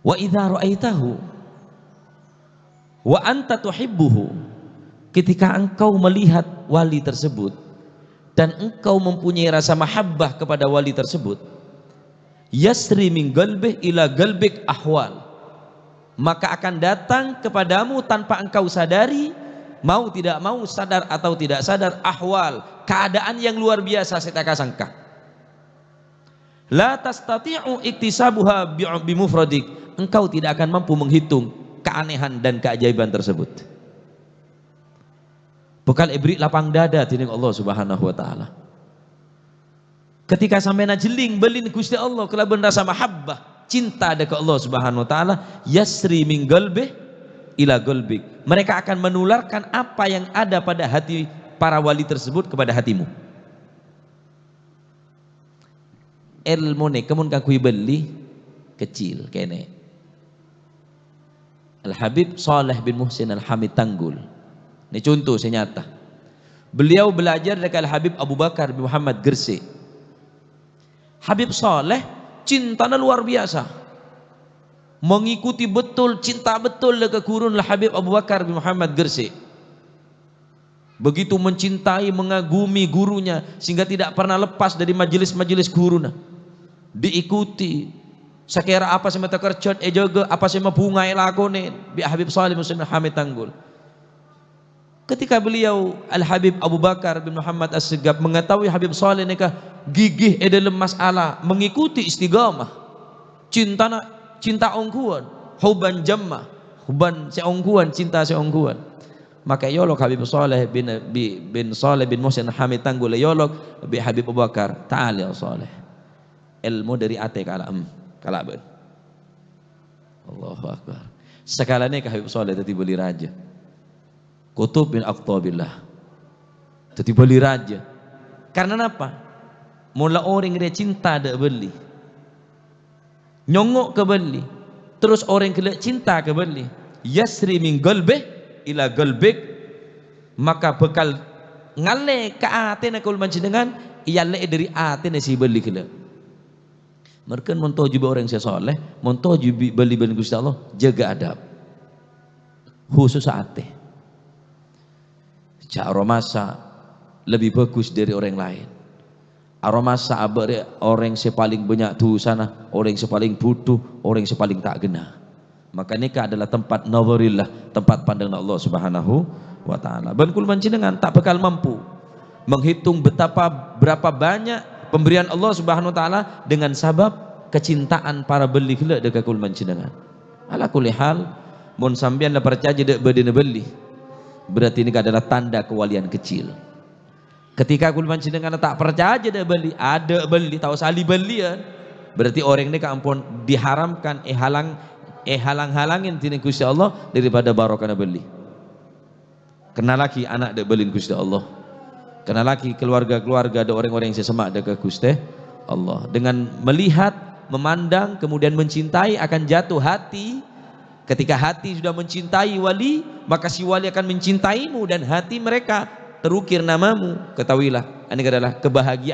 Wa idza ra'aitahu wa anta tuhibbuhu, ketika engkau melihat wali tersebut dan engkau mempunyai rasa mahabbah kepada wali tersebut, yasri min qalbih ila qalbik ahwal, maka akan datang kepadamu tanpa engkau sadari, mau tidak mau, sadar atau tidak sadar, ahwal, keadaan yang luar biasa setakasangka. La tastati'u iktisabuha bimufradik, engkau tidak akan mampu menghitung keanehan dan keajaiban tersebut. Bekal ibrik lapang dada tining Allah Subhanahu wa taala. Ketika sampai najeling belin Gusti Allah kelaban rasa mahabbah, cinta dekat Allah Subhanahu wa taala, yasri min qalbih ila qalbik, mereka akan menularkan apa yang ada pada hati para wali tersebut kepada hatimu. Ilmu ne kemun kakui beli kecil kene. Al-Habib Saleh bin Muhsin Al-Hamid Tanggul, ini contoh senyata. Beliau belajar dari Al-Habib Abu Bakar bin Muhammad Gresik. Habib Saleh cintanya luar biasa, mengikuti betul, cinta betul dengan guru Al-Habib Abu Bakar bin Muhammad Gresik. Begitu mencintai, mengagumi gurunya sehingga tidak pernah lepas dari majelis-majelis gurunya. Diikuti. Sekira apa sih mata kerjot jaga, apa sih bunga lakone bi Habib Saleh Muslim Hamid Tanggul. Ketika beliau Al-Habib Abu Bakar bin Muhammad As-Segaf mengetahui Habib Saleh nikah gigih dalam masalah mengikuti istiqamah, cinta ongkuan, huban jamma, huban seongkuan, cinta seongkuan, maka yolok Habib Saleh bin Saleh bin Muhsin Hamid Tanggul, yolok bi Habib Abu Bakar, ta'ala ya Saleh, ilmu dari ate kalam kalaban. Allahu Akbar. Sekalanya ke Habib Saleh tadi beli raja. Kutub bin Aqtabillah. Tadi beli raja. Karena apa? Mula orang dia cinta dak beli. Nyongok ke beli. Terus orang kelak cinta ke beli. Yasri min qalbih ila qalbik, maka bekal ngale ke atena kul manjenengan iyalle dari atena si beli kelak. Mereka montoju orang yang soleh, montoju beli Gusti Allah, jaga adab, khusus ate. Aromasa lebih bagus dari orang lain. Aromasa orang yang paling banyak tuh sana, orang yang paling butuh, orang yang paling tak gena. Maka nikah adalah tempat nazarillah, tempat pandang Allah Subhanahu wa taala. Bankul mancinengan tak bakal mampu menghitung berapa banyak pemberian Allah Subhanahu wa taala dengan sabab kecintaan para beli kelak dekat kul mancinengan. Ala kulli hal, mun sampean la percaya dek bedene beli, berarti ini adalah tanda kewalian kecil. Ketika kul mancinengan tak percaya dek beli, ada beli tahu sali beli ya, berarti orang ini ampun diharamkan halang-halangin tini Gusti Allah daripada barokah beli. Kenal lagi anak dek beli Gusti Allah. Karena lagi keluarga-keluarga ada orang-orang yang sesemak dekat Gusti Allah. Dengan melihat, memandang, kemudian mencintai akan jatuh hati. Ketika hati sudah mencintai wali, maka si wali akan mencintaimu dan hati mereka terukir namamu. Ketahuilah, ini adalah kebahagiaan.